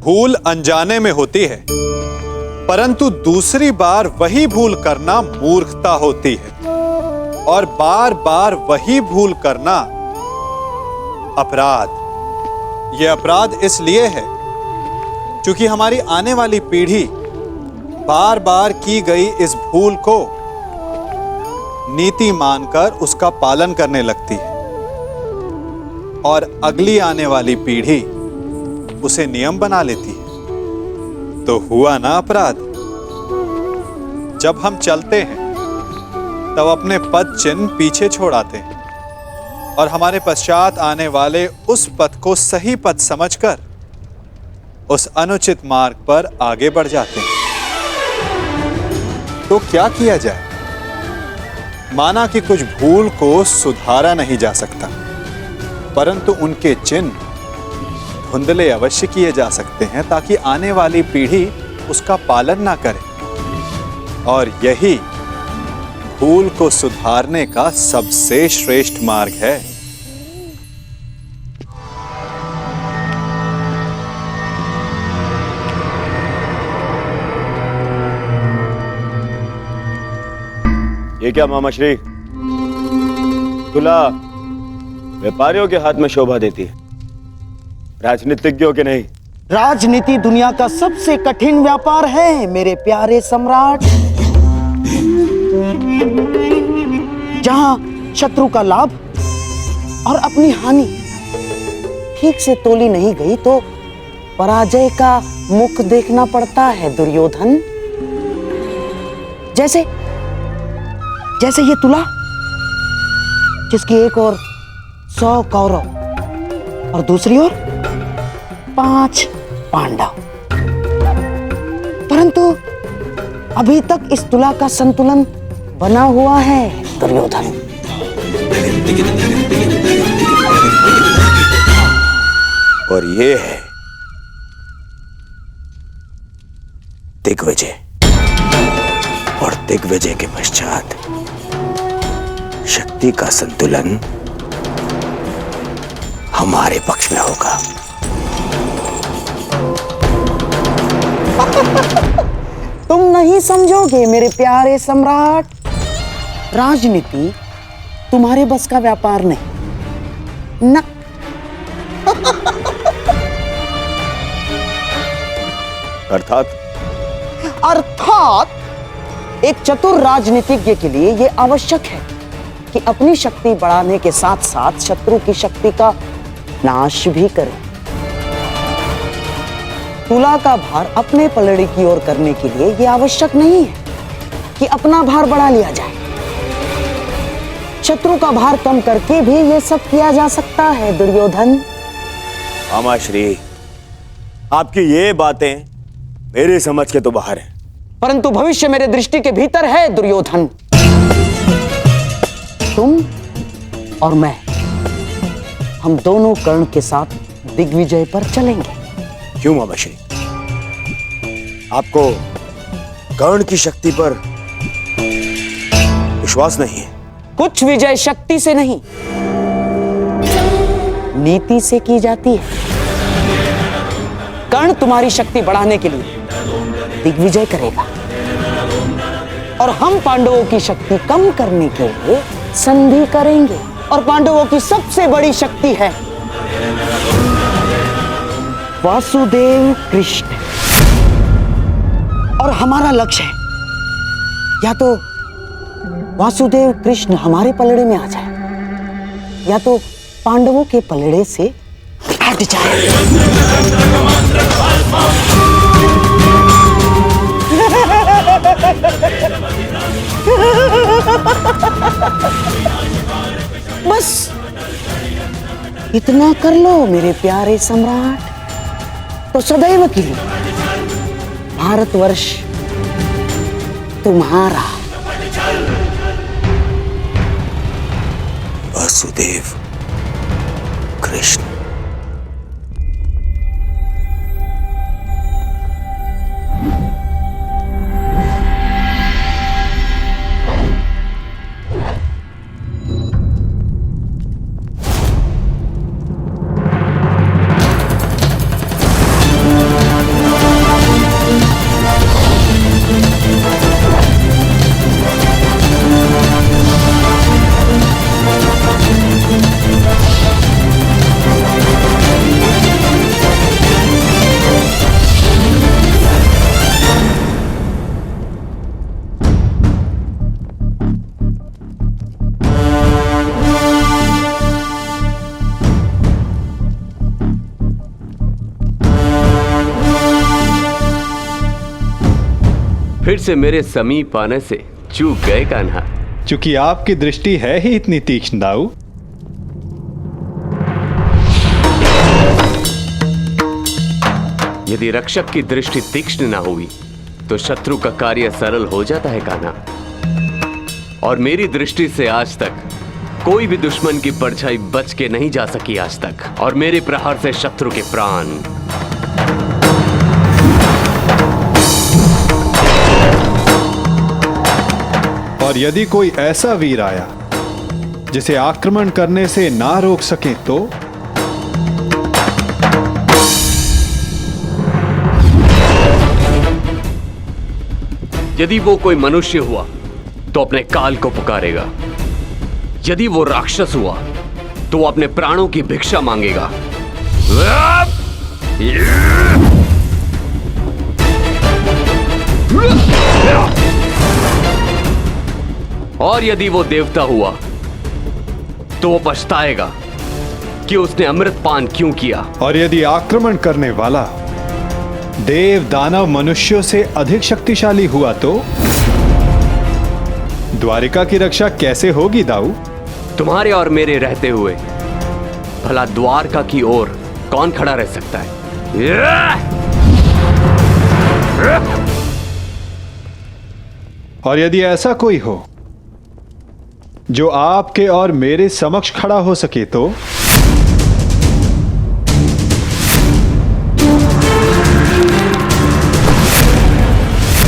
भूल अनजाने में होती है, परंतु दूसरी बार वही भूल करना मूर्खता होती है, और बार बार वही भूल करना अपराध। यह अपराध इसलिए है क्योंकि हमारी आने वाली पीढ़ी बार बार की गई इस भूल को नीति मानकर उसका पालन करने लगती है, और अगली आने वाली पीढ़ी उसे नियम बना लेती है। तो हुआ ना अपराध। जब हम चलते हैं तब अपने पद चिन्ह पीछे छोड़ आते हैं और हमारे पश्चात आने वाले उस पथ को सही पथ समझकर उस अनुचित मार्ग पर आगे बढ़ जाते हैं। तो क्या किया जाए? माना कि कुछ भूल को सुधारा नहीं जा सकता, परंतु उनके चिन्ह धुंधले अवश्य किए जा सकते हैं ताकि आने वाली पीढ़ी उसका पालन ना करे, और यही भूल को सुधारने का सबसे श्रेष्ठ मार्ग है। ये क्या मामा श्री? तुला व्यापारियों के हाथ में शोभा देती है, राजनीतिज्ञों के नहीं। राजनीति दुनिया का सबसे कठिन व्यापार है मेरे प्यारे सम्राट। जहां शत्रु का लाभ और अपनी हानि ठीक से तोली नहीं गई तो पराजय का मुख देखना पड़ता है दुर्योधन। जैसे जैसे ये तुला, जिसकी एक ओर 100 कौरव और दूसरी ओर 5 पांडव, परंतु अभी तक इस तुला का संतुलन बना हुआ है दुर्योधन। और ये है दिग्विजय, और दिग्विजय के पश्चात शक्ति का संतुलन हमारे पक्ष में होगा। तुम नहीं समझोगे मेरे प्यारे सम्राट। राजनीति तुम्हारे बस का व्यापार नहीं ना। अर्थात एक चतुर राजनीतिज्ञ के लिए यह आवश्यक है कि अपनी शक्ति बढ़ाने के साथ साथ शत्रु की शक्ति का नाश भी करे। तुला का भार अपने पलड़े की ओर करने के लिए यह आवश्यक नहीं है कि अपना भार बढ़ा लिया जाए। शत्रु का भार कम करके भी यह सब किया जा सकता है दुर्योधन। मामा श्री, आपकी ये बातें मेरी समझ के तो बाहर है, परंतु भविष्य मेरे दृष्टि के भीतर है दुर्योधन। तुम और मैं, हम दोनों कर्ण के साथ दिग्विजय पर चलेंगे। क्यों मामा श्री? आपको कर्ण की शक्ति पर विश्वास नहीं है? कुछ विजय शक्ति से नहीं, नीति से की जाती है। कर्ण तुम्हारी शक्ति बढ़ाने के लिए दिग्विजय करेगा, और हम पांडवों की शक्ति कम करने के लिए संधि करेंगे। और पांडवों की सबसे बड़ी शक्ति है वासुदेव कृष्ण, और हमारा लक्ष्य है या तो वासुदेव कृष्ण हमारे पलड़े में आ जाए या तो पांडवों के पलड़े से हट जाए। बस इतना कर लो मेरे प्यारे सम्राट, तो सदैव के लिए भारतवर्ष तुम्हारा। वासुदेव कृष्ण। फिर से मेरे समीप आने से चूक गए कान्हा। क्योंकि आपकी दृष्टि है ही इतनी तीक्ष्ण दाऊ। यदि रक्षक की दृष्टि तीक्ष्ण ना हुई तो शत्रु का कार्य सरल हो जाता है कान्हा। और मेरी दृष्टि से आज तक कोई भी दुश्मन की परछाई बच के नहीं जा सकी आज तक, और मेरे प्रहार से शत्रु के प्राण। और यदि कोई ऐसा वीर आया जिसे आक्रमण करने से ना रोक सके तो यदि वो कोई मनुष्य हुआ तो अपने काल को पुकारेगा, यदि वो राक्षस हुआ तो वो अपने प्राणों की भिक्षा मांगेगा। और यदि वो देवता हुआ तो वो पछताएगा कि उसने अमृत पान क्यों किया। और यदि आक्रमण करने वाला देव दानव मनुष्यों से अधिक शक्तिशाली हुआ तो द्वारिका की रक्षा कैसे होगी दाऊ? तुम्हारे और मेरे रहते हुए भला द्वारका की ओर कौन खड़ा रह सकता है? और यदि ऐसा कोई हो जो आपके और मेरे समक्ष खड़ा हो सके तो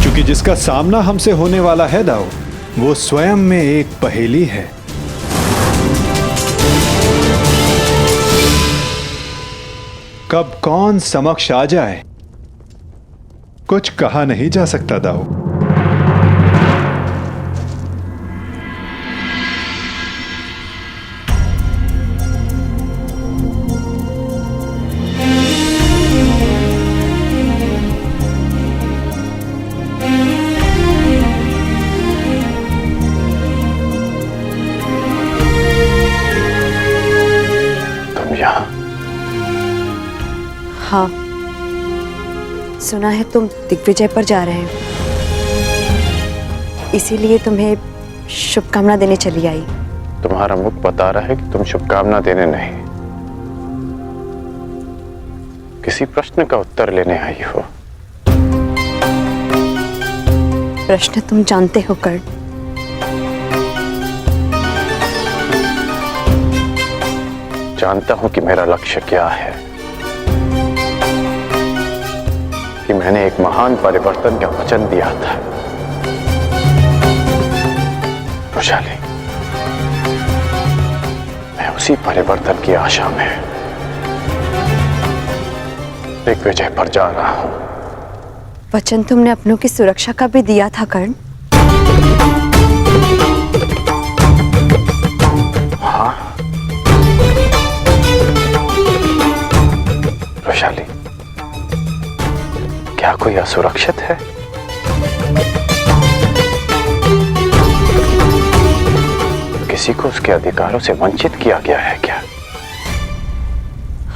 क्योंकि जिसका सामना हमसे होने वाला है दाऊ, वो स्वयं में एक पहेली है। कब कौन समक्ष आ जाए कुछ कहा नहीं जा सकता दाऊ। हाँ, सुना है तुम दिग्विजय पर जा रहे हो, इसीलिए तुम्हें शुभकामना देने चली आई। तुम्हारा मुख बता रहा है कि तुम शुभकामना देने नहीं, किसी प्रश्न का उत्तर लेने आई हो। प्रश्न तुम जानते हो कर्ण। जानता हूं कि मेरा लक्ष्य क्या है, कि मैंने एक महान परिवर्तन का वचन दिया था। वैशाली, मैं उसी परिवर्तन की आशा में दिग्विजय पर जा रहा हूं। वचन तुमने अपनों की सुरक्षा का भी दिया था कर्ण। हाँ वैशाली, क्या कोई असुरक्षित है? किसी को उसके अधिकारों से वंचित किया गया है क्या?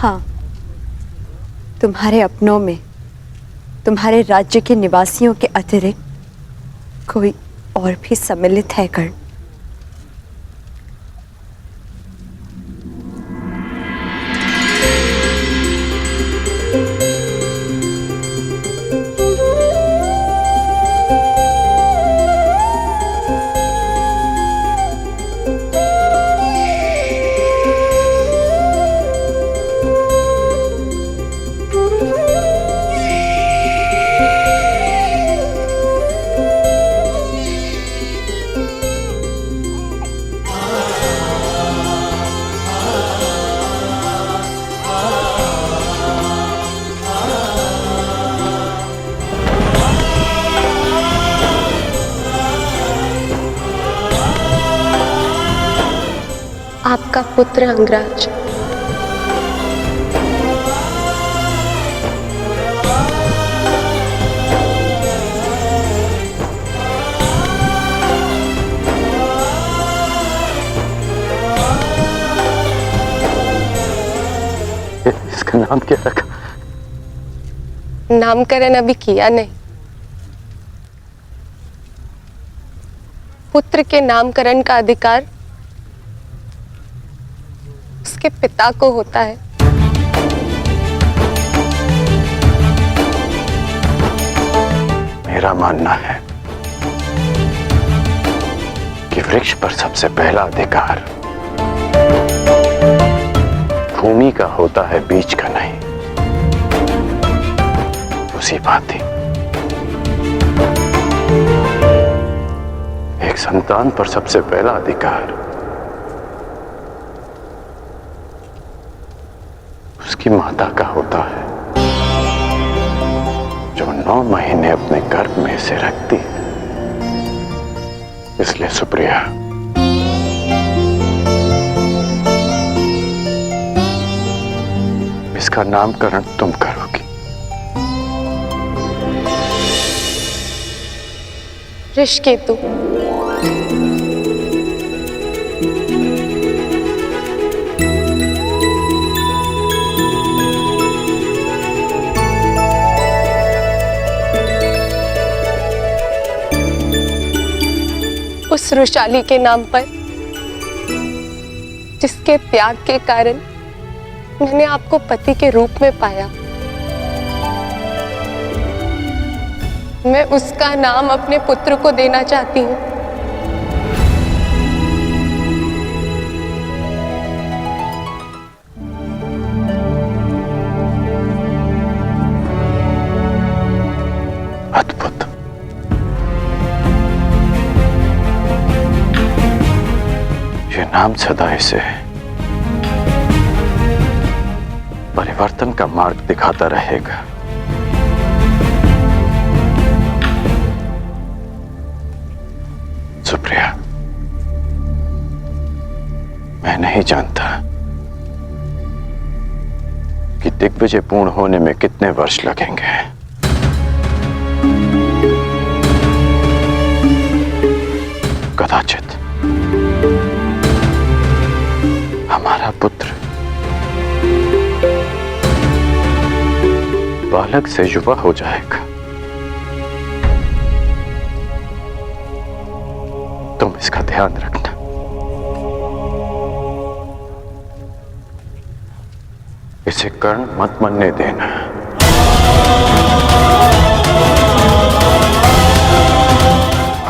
हाँ, तुम्हारे अपनों में तुम्हारे राज्य के निवासियों के अतिरिक्त कोई और भी सम्मिलित है कर्ण। आपका पुत्र अंगराज। इसका नाम क्या रखा? नामकरण अभी किया नहीं, पुत्र के नामकरण का अधिकार उसके पिता को होता है। मेरा मानना है कि वृक्ष पर सबसे पहला अधिकार भूमि का होता है, बीज का नहीं। उसी भांति एक संतान पर सबसे पहला अधिकार उसकी माता का होता है, जो 9 महीने अपने गर्भ में से रखती है। इसलिए सुप्रिया, इसका नामकरण तुम करोगी। ऋषिकेतु। उस रुशाली के नाम पर जिसके त्याग के कारण मैंने आपको पति के रूप में पाया, मैं उसका नाम अपने पुत्र को देना चाहती हूँ। अद्भुत। ये नाम सदा इसे परिवर्तन का मार्ग दिखाता रहेगा। सुप्रिया, मैं नहीं जानता कि दिग्विजय पूर्ण होने में कितने वर्ष लगेंगे, कदाचित हमारा पुत्र बालक से युवा हो जाएगा। तुम इसका ध्यान रखना। इसे कर्ण मत मनने देना।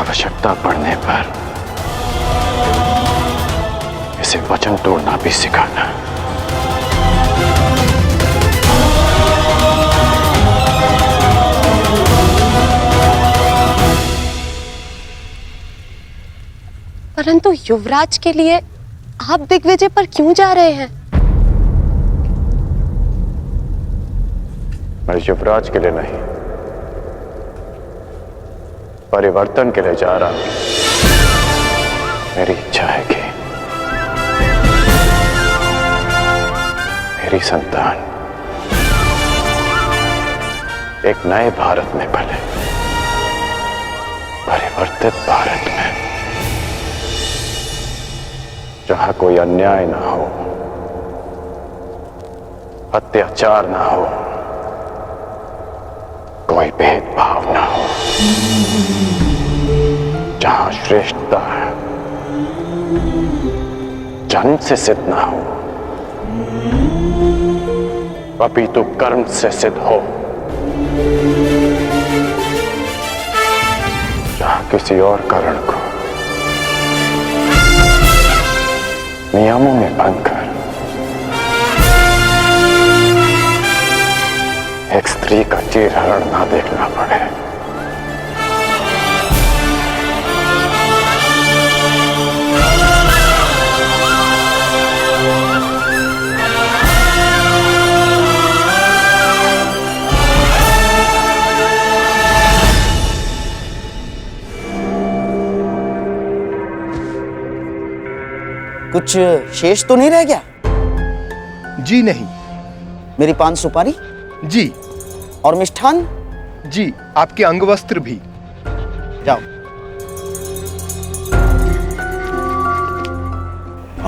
आवश्यकता पड़ने पर इसे वचन तोड़ना भी सिखाना। परंतु युवराज के लिए आप दिग्विजय पर क्यों जा रहे हैं? मैं युवराज के लिए नहीं, परिवर्तन के लिए जा रहा हूं। मेरी इच्छा है कि मेरी संतान एक नए भारत में पले, परिवर्तित भारत में, जहां कोई अन्याय ना हो, अत्याचार ना हो, कोई भेदभाव ना हो, जहां श्रेष्ठता जन्म से सिद्ध ना हो, अपितु कर्म से सिद्ध हो, जहां किसी और कारण को नियमों में भंगकर एक स्त्री का चीरहरण ना देखना पड़े। कुछ शेष तो नहीं रह गया? जी नहीं। मेरी पान सुपारी जी। और मिष्ठान? जी, आपके अंग वस्त्र भी। जाओ।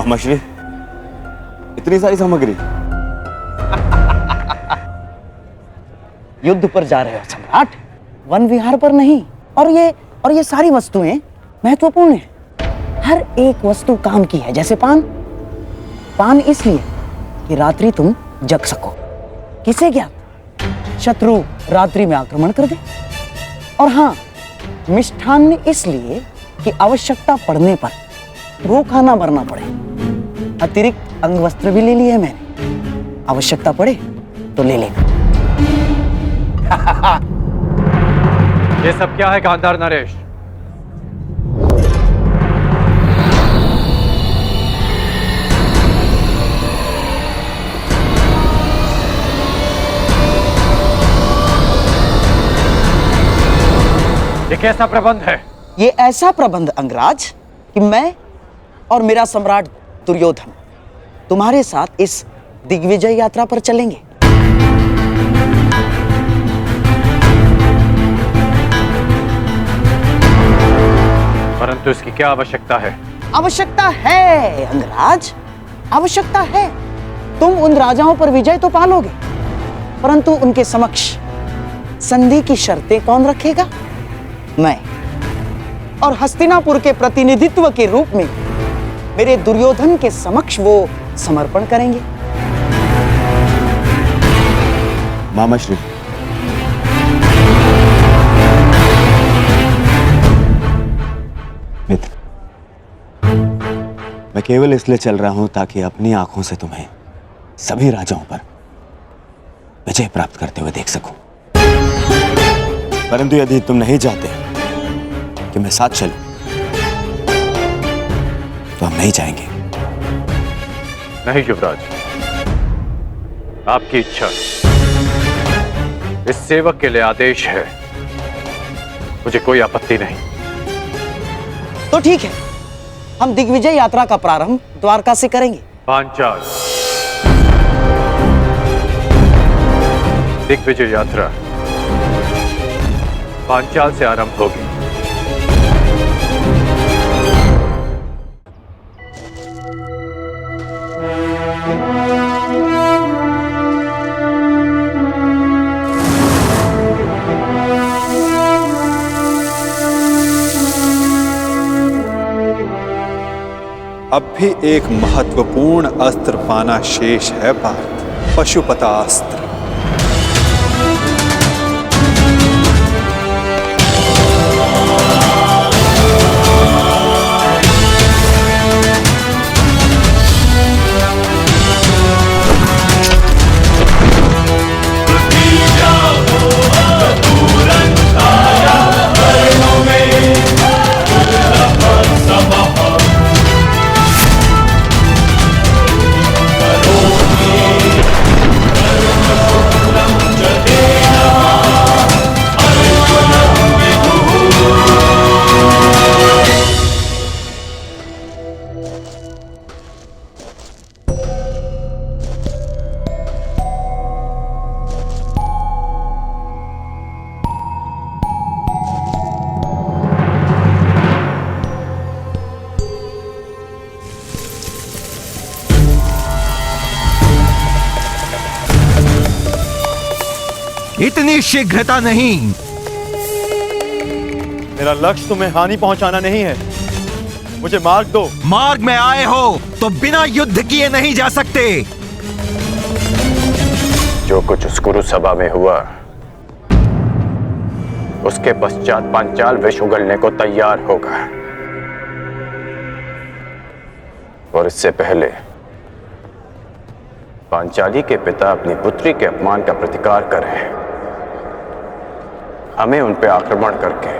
अमाश्री, इतनी सारी सामग्री? युद्ध पर जा रहे हो सम्राट, वन विहार पर नहीं। और ये सारी वस्तुएं महत्वपूर्ण है। हर एक वस्तु काम की है, जैसे पान। पान इसलिए कि रात्रि तुम जग सको। किसे ज्ञात शत्रु रात्रि में आक्रमण कर दे। और हाँ, मिष्ठान्न इसलिए कि आवश्यकता पड़ने पर भूखा ना मरना पड़े। अतिरिक्त अंग वस्त्र भी ले लिए हैं मैंने, आवश्यकता पड़े तो ले लेना। ये सब क्या है गांधार नरेश? ये कैसा प्रबंध है? ये ऐसा प्रबंध अंगराज कि मैं और मेरा सम्राट दुर्योधन तुम्हारे साथ इस दिग्विजय यात्रा पर चलेंगे। परंतु इसकी क्या आवश्यकता है? आवश्यकता है अंगराज, आवश्यकता है। तुम उन राजाओं पर विजय तो पालोगे, परंतु उनके समक्ष संधि की शर्तें कौन रखेगा? मैं। और हस्तिनापुर के प्रतिनिधित्व के रूप में मेरे दुर्योधन के समक्ष वो समर्पण करेंगे। मामाश्री, मित्र, मैं केवल इसलिए चल रहा हूं ताकि अपनी आंखों से तुम्हें सभी राजाओं पर विजय प्राप्त करते हुए देख सकूं। परंतु यदि तुम नहीं चाहते कि मैं साथ चलूं, तो हम नहीं जाएंगे। नहीं युवराज, आपकी इच्छा, इस सेवक के लिए आदेश है, मुझे कोई आपत्ति नहीं। तो ठीक है, हम दिग्विजय यात्रा का प्रारंभ द्वारका से करेंगे। पांचाल दिग्विजय यात्रा पांचाल से आरंभ होगी। अब भी एक महत्वपूर्ण अस्त्र पाना शेष है पार्थ, पशुपतास्त्र। इतनी शीघ्रता नहीं। मेरा लक्ष्य तुम्हें हानि पहुंचाना नहीं है, मुझे मार्ग दो। मार्ग में आए हो तो बिना युद्ध किए नहीं जा सकते। जो कुछ उस कुरु सभा में हुआ, उसके पश्चात पांचाल विष उगलने को तैयार होगा। और इससे पहले पांचाली के पिता अपनी पुत्री के अपमान का प्रतिकार करें, हमें उन पर आक्रमण करके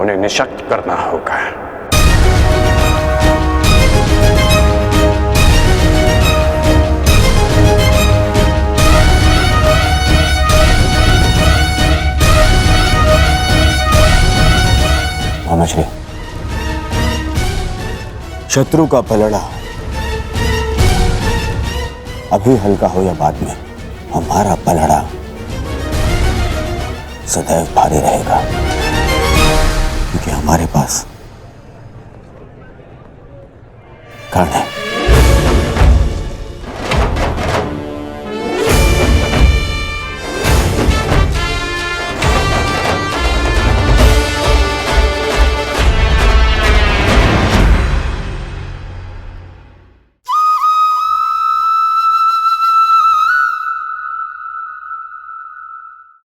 उन्हें निशक्त करना होगा। मामाश्री, शत्रु का पलड़ा अभी हल्का हो या बाद में, हमारा पलड़ा सदैव भारी रहेगा, क्योंकि हमारे पास कर्ण है।